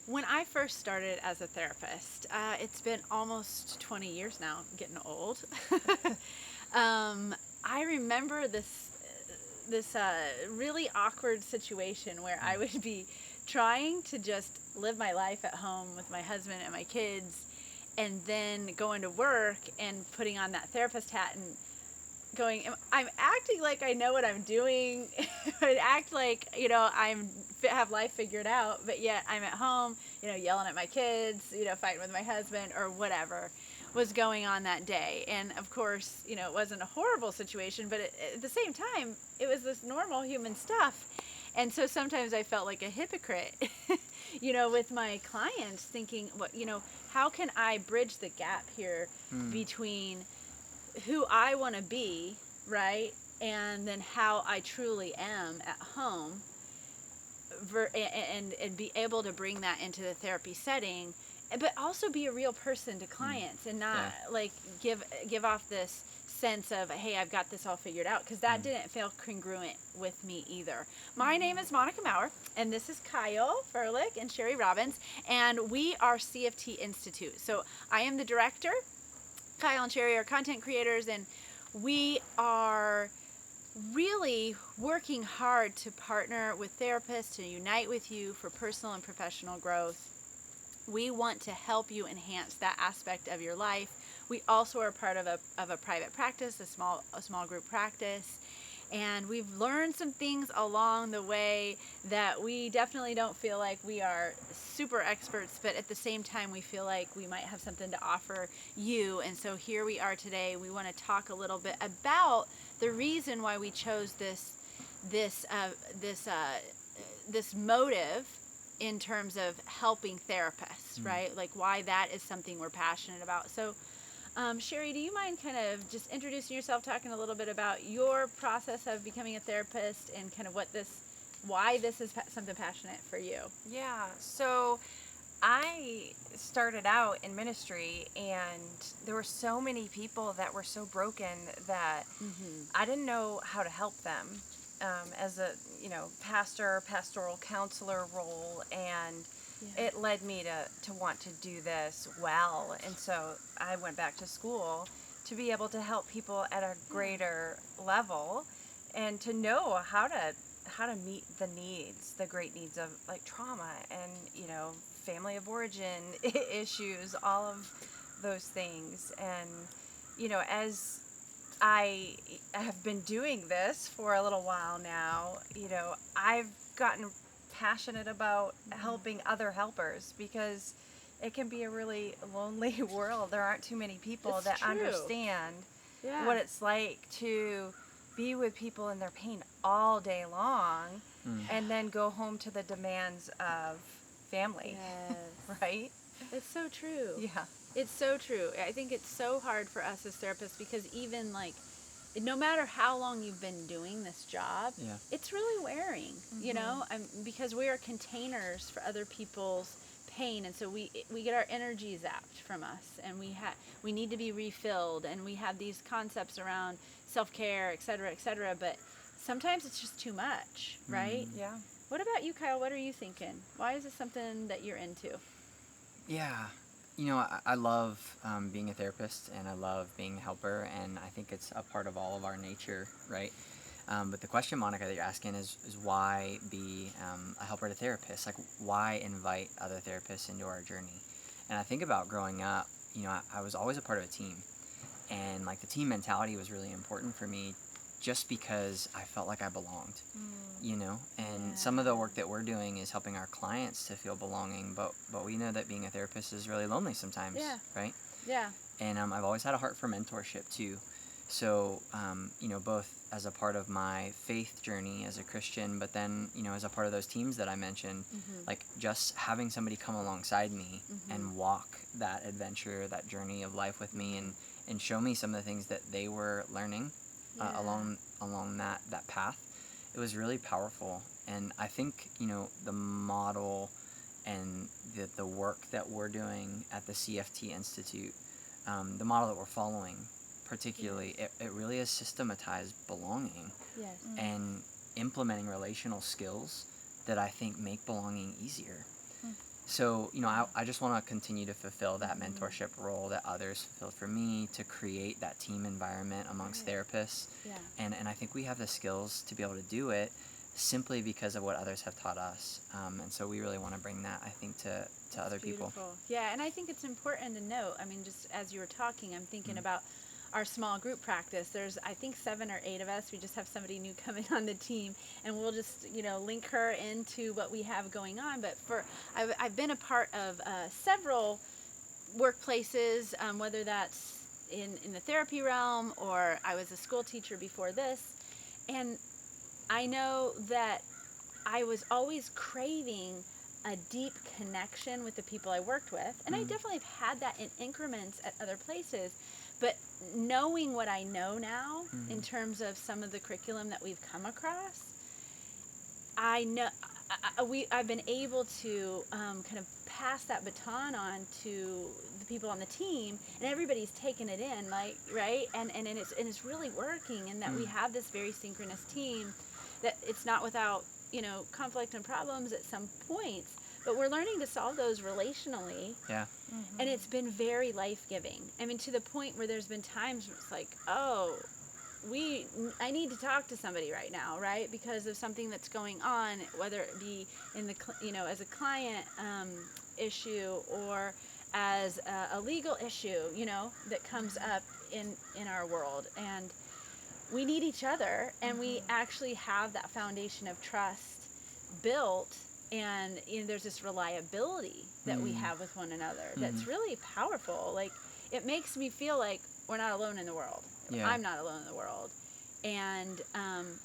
When I first started as a therapist, it's been almost 20 years now, getting old. I remember this really awkward situation where I would be trying to just live my life at home with my husband and my kids, and then going to work and putting on that therapist hat and going, I'm acting like I know what I'm doing. I act like, have life figured out, but yet I'm at home, yelling at my kids, fighting with my husband or whatever was going on that day. And of course, it wasn't a horrible situation, but at the same time, it was this normal human stuff. And so sometimes I felt like a hypocrite, with my clients thinking, how can I bridge the gap here between who I want to be, right? And then how I truly am at home, and be able to bring that into the therapy setting, but also be a real person to clients and not like give off this sense of, hey, I've got this all figured out, because that didn't feel congruent with me either. My name is Monica Maurer, and this is Kyle Furlick and Sherri Robbins, and we are CFT Institute. So I am the director. Kyle and Sherri are content creators, and we are really working hard to partner with therapists to unite with you for personal and professional growth. We want to help you enhance that aspect of your life. We also are part of a private practice, a small group practice. And we've learned some things along the way that we definitely don't feel like we are super experts, but at the same time, we feel like we might have something to offer you. And so here we are today. We want to talk a little bit about the reason why we chose this motive in terms of helping therapists, right? Like why that is something we're passionate about. So Sherri, do you mind kind of just introducing yourself, talking a little bit about your process of becoming a therapist and kind of why this is something passionate for you? Yeah, so I started out in ministry, and there were so many people that were so broken that I didn't know how to help them as a pastoral counselor role, and it led me to want to do this well. And so I went back to school to be able to help people at a greater level, and to know how to meet the great needs of like trauma and family of origin issues, all of those things. And as I have been doing this for a little while now, I've gotten passionate about helping other helpers, because it can be a really lonely world. There aren't too many people It's that true. understand what it's like to be with people in their pain all day long and then go home to the demands of family. Yes. Right? It's so true. Yeah. It's so true. I think it's so hard for us as therapists, because even like, no matter how long you've been doing this job, it's really wearing, because we are containers for other people's pain, and so we get our energy zapped from us, and we need to be refilled, and we have these concepts around self-care, et cetera, but sometimes it's just too much, right? Yeah. What about you, Kyle? What are you thinking? Why is this something that you're into? Yeah. I love being a therapist, and I love being a helper, and I think it's a part of all of our nature, right? But the question, Monica, that you're asking is why be a helper to therapists? Like, why invite other therapists into our journey? And I think about growing up, I was always a part of a team, and like the team mentality was really important for me, just because I felt like I belonged, and some of the work that we're doing is helping our clients to feel belonging, but we know that being a therapist is really lonely sometimes, right? Yeah. And I've always had a heart for mentorship too. So, both as a part of my faith journey as a Christian, but then, as a part of those teams that I mentioned, like just having somebody come alongside me and walk that adventure, that journey of life with me, and show me some of the things that they were learning along that path. It was really powerful. And I think, the model and the work that we're doing at the CFT Institute, the model that we're following particularly, it really is systematized belonging and implementing relational skills that I think make belonging easier. So, I just want to continue to fulfill that mentorship role that others fulfilled for me, to create that team environment amongst therapists. Yeah. And I think we have the skills to be able to do it simply because of what others have taught us. And so we really want to bring that, I think, to other people. Yeah, and I think it's important to note, I mean, just as you were talking, I'm thinking about our small group practice. There's, I think, 7 or 8 of us. We just have somebody new coming on the team, and we'll just, link her into what we have going on. But I've been a part of several workplaces, whether that's in the therapy realm, or I was a school teacher before this, and I know that I was always craving a deep connection with the people I worked with, and I definitely have had that in increments at other places, but knowing what I know now in terms of some of the curriculum that we've come across, I know I've been able to kind of pass that baton on to the people on the team, and everybody's taken it in, right? And it's really working, and that we have this very synchronous team, that it's not without conflict and problems at some points, but we're learning to solve those relationally. Yeah. And it's been very life-giving. I mean, to the point where there's been times where it's like, oh, I need to talk to somebody right now, right? Because of something that's going on, whether it be in the, as a client issue, or as a legal issue, that comes up in our world. And we need each other, and we actually have that foundation of trust built, and there's this reliability that we have with one another that's really powerful. Like, it makes me feel like we're not alone in the world. Yeah. I'm not alone in the world. And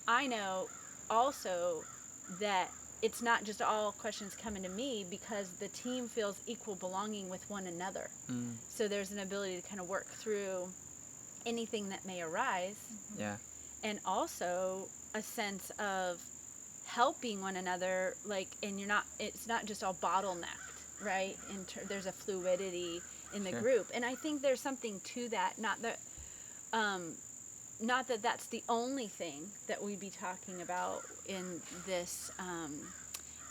I know also that it's not just all questions coming to me, because the team feels equal belonging with one another. So there's an ability to kind of work through anything that may arise. Yeah. And also a sense of helping one another, and it's not just all bottlenecked, right? There's a fluidity in the group. And I think there's something to that, not that that's the only thing that we'd be talking about in this,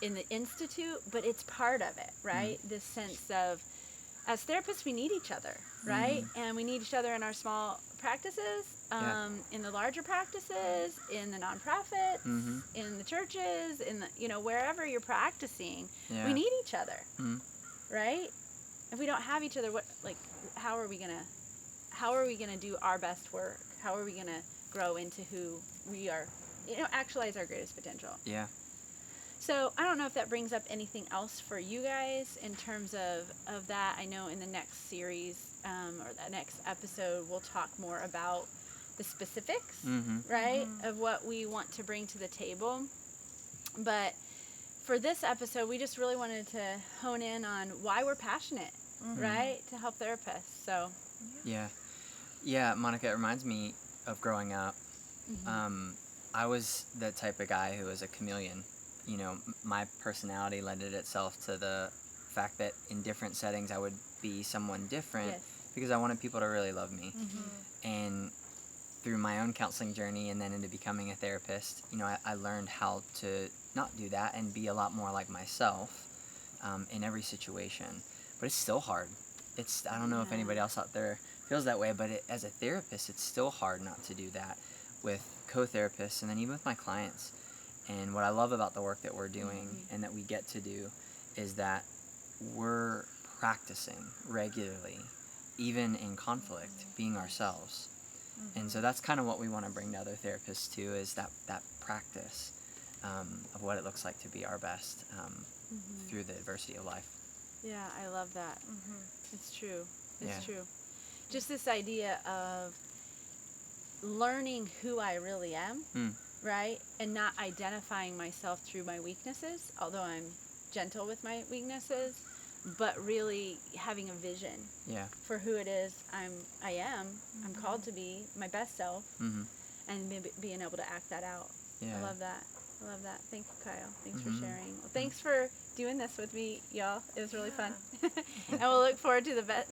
in the Institute, but it's part of it, right? This sense of, as therapists, we need each other, right? And we need each other in our small practices, in the larger practices, in the nonprofits, in the churches, in the, wherever you're practicing, we need each other, right? If we don't have each other, how are we gonna do our best work? How are we gonna grow into who we are? Actualize our greatest potential. Yeah. So I don't know if that brings up anything else for you guys in terms of that. I know in the next series or the next episode, we'll talk more about the specifics, right, of what we want to bring to the table. But for this episode, we just really wanted to hone in on why we're passionate, right, to help therapists. So. Yeah, Monica, it reminds me of growing up. I was the type of guy who was a chameleon. My personality lended itself to the fact that in different settings I would be someone different because I wanted people to really love me. And through my own counseling journey and then into becoming a therapist, I learned how to not do that and be a lot more like myself in every situation. But it's still hard. I don't know if anybody else out there feels that way, but as a therapist, it's still hard not to do that with co-therapists and then even with my clients. And what I love about the work that we're doing and that we get to do is that we're practicing regularly, even in conflict, being ourselves. And so that's kind of what we want to bring to other therapists too, is that practice of what it looks like to be our best through the adversity of life. Yeah, I love that. It's true. It's true. Just this idea of learning who I really am, right? And not identifying myself through my weaknesses, although I'm gentle with my weaknesses, but really having a vision for who it is I'm called to be, my best self, and being able to act that out. I love that. Thank you, Kyle. Thanks for sharing. Well, thanks for doing this with me, y'all. It was really fun. And we'll look forward to the